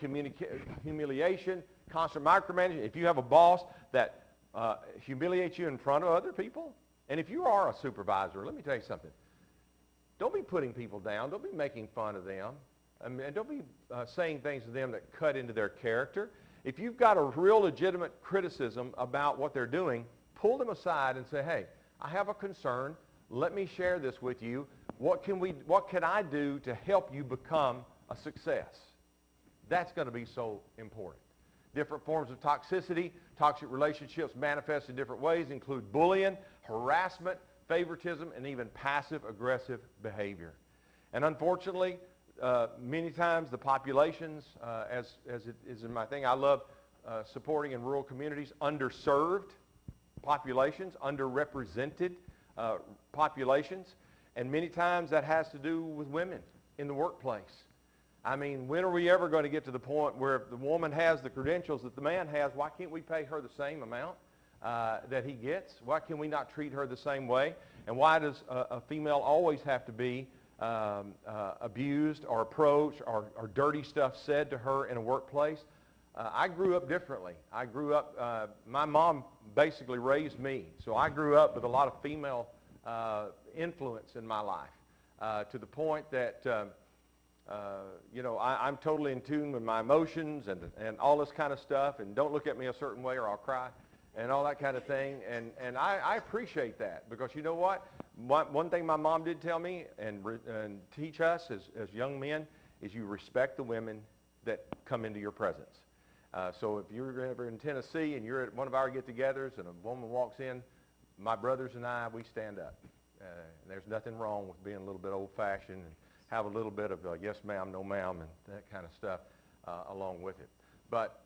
humiliation, constant micromanagement. If you have a boss that humiliates you in front of other people, and if you are a supervisor, let me tell you something. Don't be putting people down. Don't be making fun of them. And don't be saying things to them that cut into their character. If you've got a real legitimate criticism about what they're doing, pull them aside and say, hey, I have a concern. Let me share this with you. What can I do to help you become a success? That's going to be so important. Different forms of toxicity, toxic relationships manifest in different ways, include bullying, harassment, favoritism, and even passive-aggressive behavior. And unfortunately, many times the populations, as it is in my thing, I love supporting in rural communities, underserved populations, underrepresented populations, and many times that has to do with women in the workplace. I mean, when are we ever going to get to the point where if the woman has the credentials that the man has, why can't we pay her the same amount that he gets? Why can we not treat her the same way? And why does a female always have to be abused or approached or dirty stuff said to her in a workplace. I grew up differently. I grew up, my mom basically raised me, so I grew up with a lot of female influence in my life to the point that, you know, I'm totally in tune with my emotions and all this kind of stuff, and don't look at me a certain way or I'll cry and all that kind of thing. And I appreciate that because you know what? One thing my mom did tell me and teach us as young men is you respect the women that come into your presence. So if you're ever in Tennessee and you're at one of our get-togethers and a woman walks in, my brothers and I, we stand up. There's nothing wrong with being a little bit old-fashioned and have a little bit of yes ma'am, no ma'am, and that kind of stuff along with it. But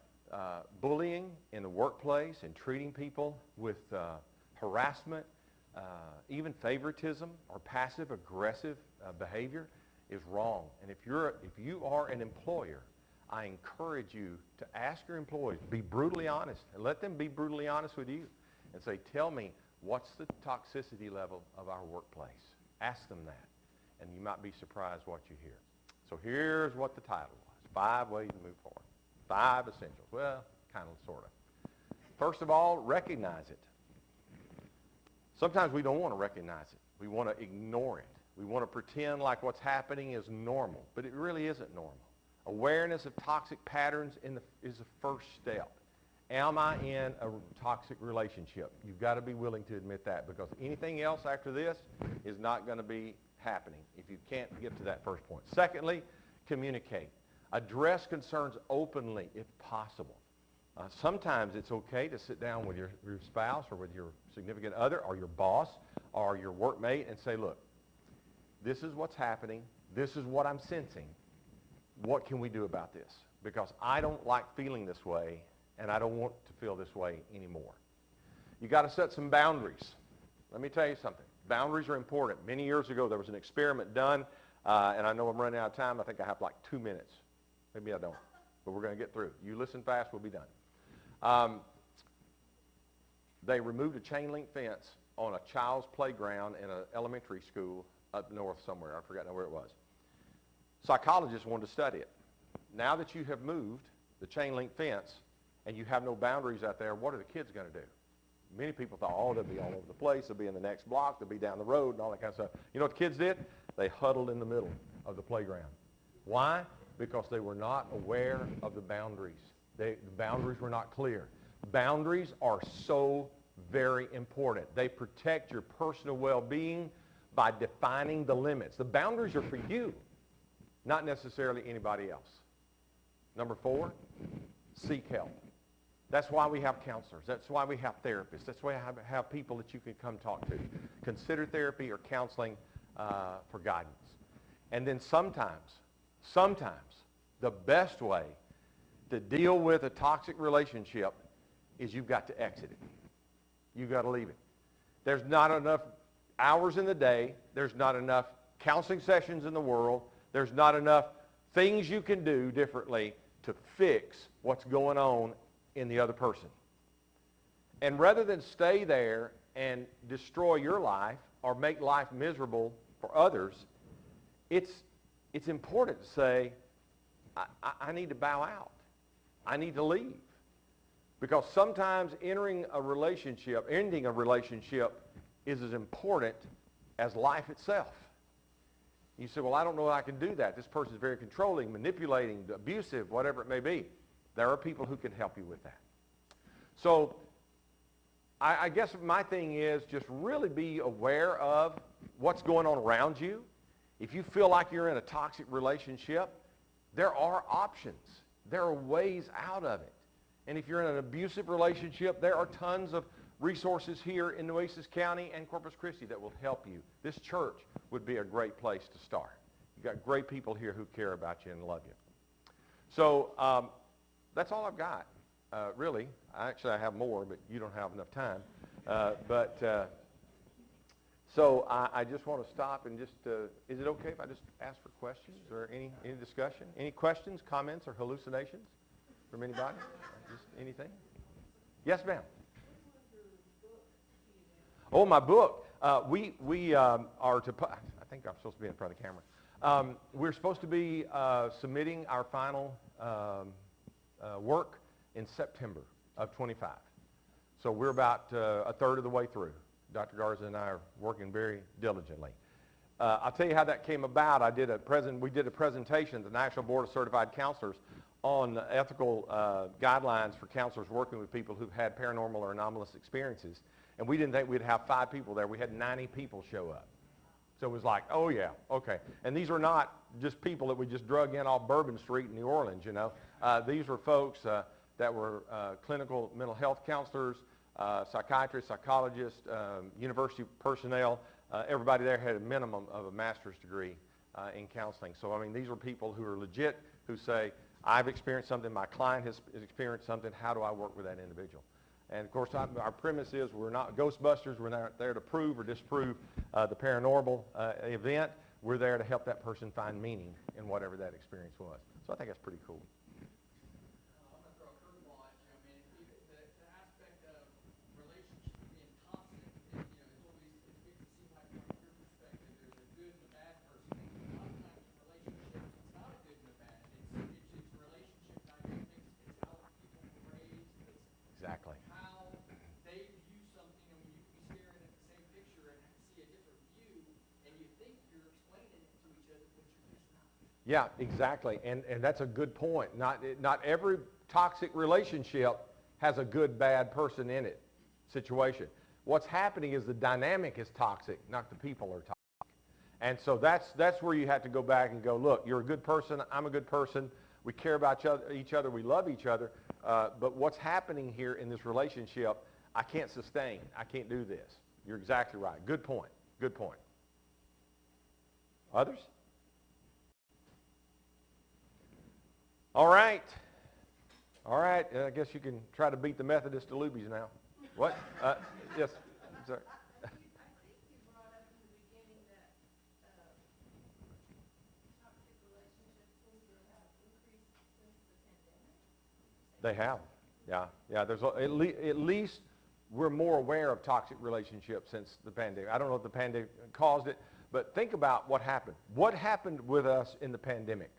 bullying in the workplace and treating people with harassment, even favoritism or passive-aggressive behavior is wrong. And if you are an employer, I encourage you to ask your employees, be brutally honest, and let them be brutally honest with you and say, tell me, what's the toxicity level of our workplace? Ask them that, and you might be surprised what you hear. So here's what the title was, 5 ways to move forward. 5 essentials. Well, kind of, sort of. First of all, recognize it. Sometimes we don't want to recognize it. We want to ignore it. We want to pretend like what's happening is normal, but it really isn't normal. Awareness of toxic patterns is the first step. Am I in a toxic relationship? You've got to be willing to admit that because anything else after this is not going to be happening if you can't get to that first point. Secondly, communicate. Address concerns openly if possible. Sometimes it's okay to sit down with your spouse or with your significant other or your boss or your workmate and say, look, this is what's happening. This is what I'm sensing. What can we do about this? Because I don't like feeling this way, and I don't want to feel this way anymore. You got to set some boundaries. Let me tell you something. Boundaries are important. Many years ago, there was an experiment done, and I know I'm running out of time. I think I have like 2 minutes. Maybe I don't, but we're going to get through. You listen fast, we'll be done. They removed a chain link fence on a child's playground in an elementary school up north somewhere. I forgot where it was. Psychologists wanted to study it. Now that you have moved the chain link fence and you have no boundaries out there, what are the kids going to do? Many people thought, oh, they'll be all over the place. They'll be in the next block. They'll be down the road and all that kind of stuff. You know what the kids did? They huddled in the middle of the playground. Why? Because they were not aware of the boundaries. The boundaries were not clear. Boundaries are so very important. They protect your personal well-being by defining the limits. The boundaries are for you, not necessarily anybody else. Number 4, seek help. That's why we have counselors. That's why we have therapists. That's why I have people that you can come talk to. Consider therapy or counseling for guidance. And then sometimes, the best way to deal with a toxic relationship is you've got to exit it. You've got to leave it. There's not enough hours in the day. There's not enough counseling sessions in the world. There's not enough things you can do differently to fix what's going on in the other person. And rather than stay there and destroy your life or make life miserable for others, it's important to say, I need to bow out. I need to leave. Because sometimes ending a relationship is as important as life itself. You say, well, I don't know if I can do that. This person is very controlling, manipulating, abusive, whatever it may be. There are people who can help you with that. So I guess my thing is just really be aware of what's going on around you. If you feel like you're in a toxic relationship, there are options. There are ways out of it. And if you're in an abusive relationship, there are tons of resources here in Nueces County and Corpus Christi that will help you. This church would be a great place to start. You've got great people here who care about you and love you. So that's all I've got, really. Actually, I have more, but you don't have enough time. So I just want to stop and just, is it okay if I just ask for questions or any discussion? Any questions, comments, or hallucinations from anybody? Just anything? Yes, ma'am. Oh, my book. We are to, I think I'm supposed to be in front of the camera. We're supposed to be submitting our final work in September of 25. So we're about a third of the way through. Dr. Garza and I are working very diligently. I'll tell you how that came about. We did a presentation at the National Board of Certified Counselors on ethical guidelines for counselors working with people who've had paranormal or anomalous experiences. And we didn't think we'd have 5 people there. We had 90 people show up. So it was like, oh yeah, okay. And these are not just people that we just drug in off Bourbon Street in New Orleans, you know. These were folks that were clinical mental health counselors, psychiatrists, psychologists, university personnel. Everybody there had a minimum of a master's degree in counseling. So, I mean, these are people who are legit, who say, I've experienced something, my client has experienced something, how do I work with that individual? And of course, our premise is we're not Ghostbusters, we're not there to prove or disprove the paranormal event. We're there to help that person find meaning in whatever that experience was. So I think that's pretty cool. I'm going to throw a curveball at you. I mean, the aspect of relationships being toxic, it makes it seem like from your perspective, there's a good and a bad person. A lot of times in relationships, it's not a good and a bad. It's relationship dynamics. It's how people were raised. It's Exactly. how they view something, and when you can be staring at the same picture and see a different view, and you think you're explaining it to each other, but you're just not. Yeah, exactly. And that's a good point. Not every toxic relationship has a good, bad person in it situation. What's happening is the dynamic is toxic, not the people are toxic. And so that's where you have to go back and go, look, you're a good person, I'm a good person, we care about each other, we love each other, but what's happening here in this relationship, I can't sustain, I can't do this. You're exactly right. Good point, good point. Others? All right. All right. I guess you can try to beat the Methodist to Luby's now. What? Yes. Sorry. I think you brought up in the beginning that toxic relationships seem to have increased since the pandemic. They have. Yeah. Yeah. There's at least we're more aware of toxic relationships since the pandemic. I don't know if the pandemic caused it, but think about what happened. What happened with us in the pandemic?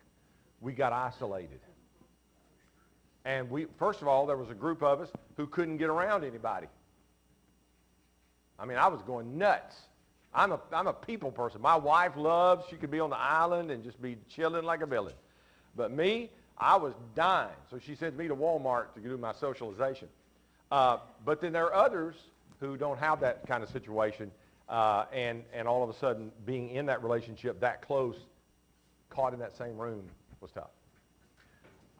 We got isolated. And first of all, there was a group of us who couldn't get around anybody. I mean, I was going nuts. I'm a people person. My wife loves, she could be on the island and just be chilling like a villain. But me, I was dying. So she sends me to Walmart to do my socialization. But then there are others who don't have that kind of situation. And all of a sudden, being in that relationship that close, caught in that same room, was tough.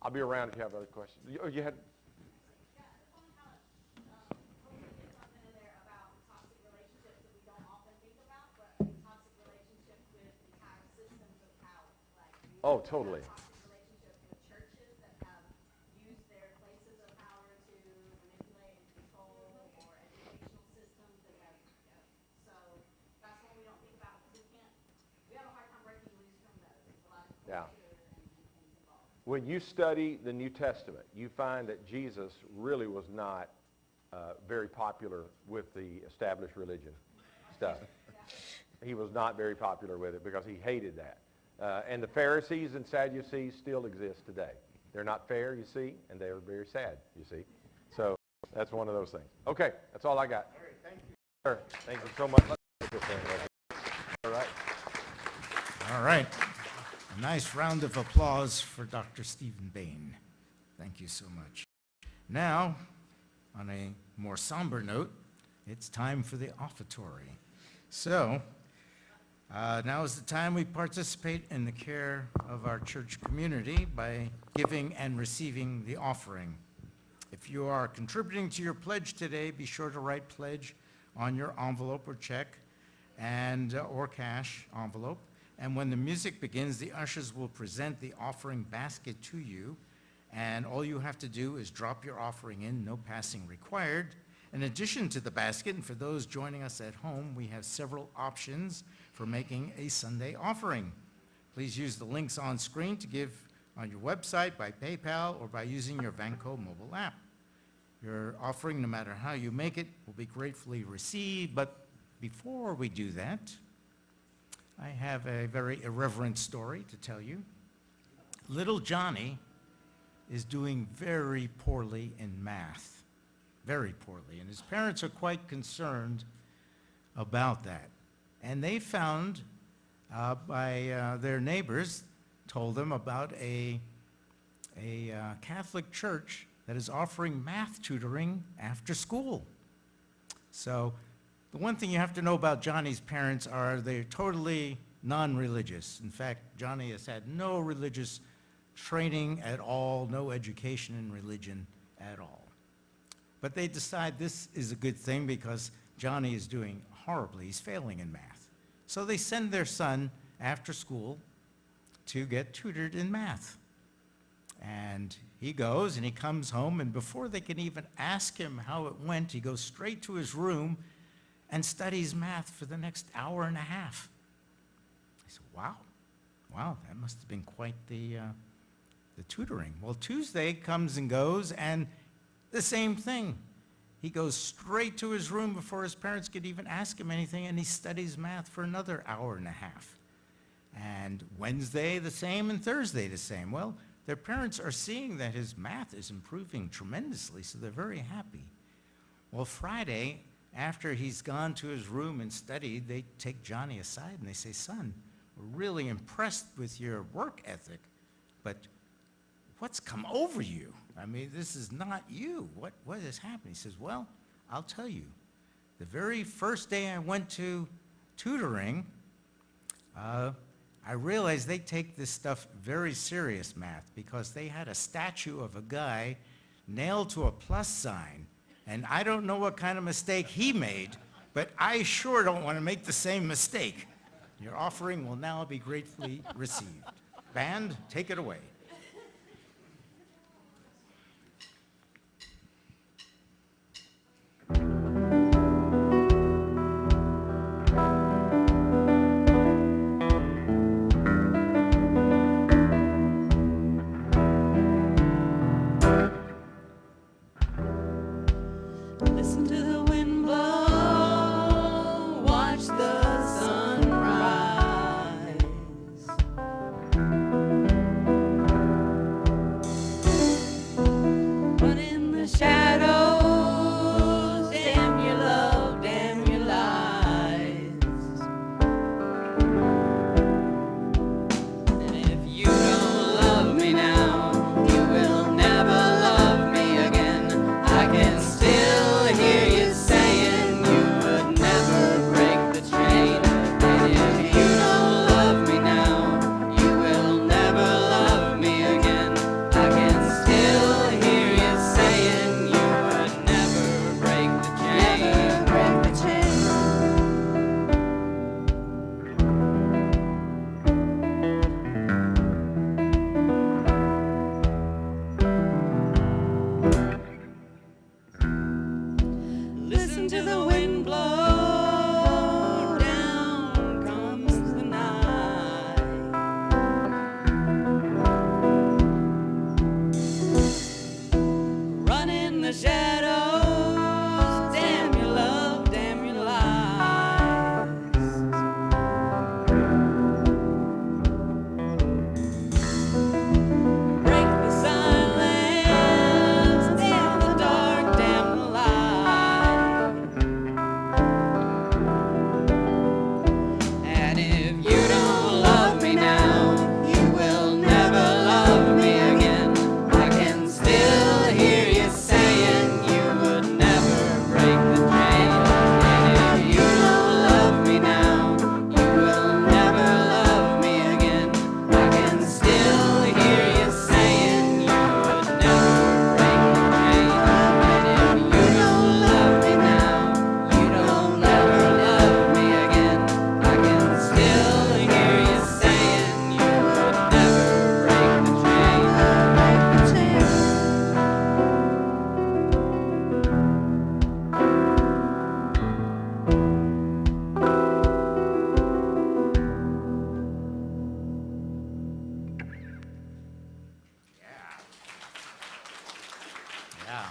I'll be around if you have other questions. You had? Yeah, I just want to hopefully get something in there about toxic relationships that we don't often think about, but toxic relationships with entire systems of power. Like, Oh, totally. toxic relationships with churches that have used their places of power to manipulate and control, or educational systems that have, so that's what we don't think about, because we have a hard time breaking loose from those. There's a lot of Yeah. culture and things involved. When you study the New Testament, you find that Jesus really was not very popular with the established religion stuff. He was not very popular with it because he hated that. And the Pharisees and Sadducees still exist today. They're not fair, you see, and they're very sad, you see. So that's one of those things. Okay, that's all I got. All right, thank you. Sir, thank you so much. All right. All right. A nice round of applause for Dr. Stephen Bain. Thank you so much. Now, on a more somber note, it's time for the offertory. So, now is the time we participate in the care of our church community by giving and receiving the offering. If you are contributing to your pledge today, be sure to write pledge on your envelope or check or cash envelope. And when the music begins, the ushers will present the offering basket to you. And all you have to do is drop your offering in, no passing required. In addition to the basket, and for those joining us at home, we have several options for making a Sunday offering. Please use the links on screen to give on your website, by PayPal, or by using your Vanco mobile app. Your offering, no matter how you make it, will be gratefully received, but before we do that, I have a very irreverent story to tell you. Little Johnny is doing very poorly in math, very poorly, and his parents are quite concerned about that. And they found by their neighbors, told them about a Catholic church that is offering math tutoring after school. So the one thing you have to know about Johnny's parents are they're totally non-religious. In fact, Johnny has had no religious training at all, no education in religion at all. But they decide this is a good thing because Johnny is doing horribly. He's failing in math. So they send their son after school to get tutored in math. And he goes and he comes home, and before they can even ask him how it went, he goes straight to his room and studies math for the next hour and a half. I said, wow, that must have been quite the tutoring. Well, Tuesday comes and goes, and the same thing. He goes straight to his room before his parents could even ask him anything, and he studies math for another hour and a half. And Wednesday the same, and Thursday the same. Well, their parents are seeing that his math is improving tremendously, so they're very happy. Well, Friday, after he's gone to his room and studied, they take Johnny aside and they say, "Son, we're really impressed with your work ethic, but what's come over you? I mean, this is not you. What has happened?" He says, "Well, I'll tell you. The very first day I went to tutoring, I realized they take this stuff very serious, math, because they had a statue of a guy nailed to a plus sign. And I don't know what kind of mistake he made, but I sure don't want to make the same mistake. Your offering will now be gratefully received." Band, take it away. Listen to the wind blow, watch the sun rise. Run in the shadows, damn your love, damn your lies. And if you don't love me now, you will never love me again. I can still hear you saying you would never break the chain. And if you don't love me now, you will never love me again. I can still hear you saying you would never break the chain. Never break the chain. Listen to the wind blow, down comes the night. Run in the shadows, damn your love, damn your lies. Break the silence, damn the dark, damn the light. And if you don't love me now, you will never love me again. I can still hear you saying you would never break the chain. And if you don't love me now, you will never love me again. I can still hear you saying you would never break the chain. And if you don't love me now, you don't never love me again. I can still hear you saying you would never break the chain. Yeah.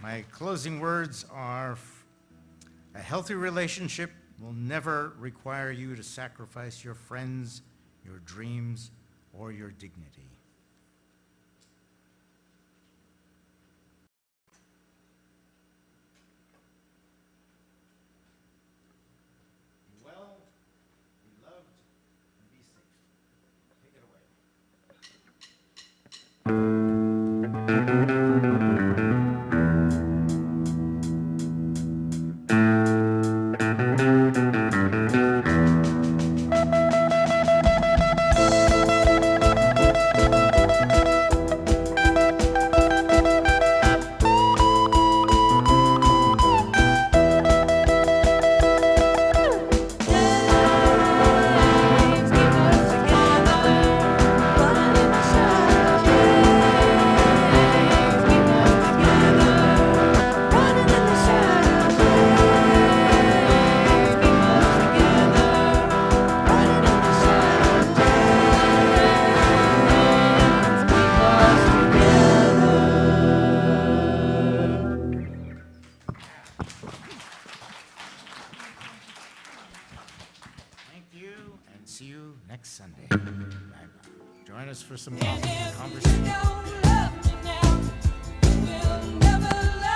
My closing words are a healthy relationship will never require you to sacrifice your friends, your dreams, or your dignity. Be well, be loved, and be safe. Take it away. Thank you, and see you next Sunday. Bye-bye. Join us for some coffee and conversation. Don't love me now, we'll never love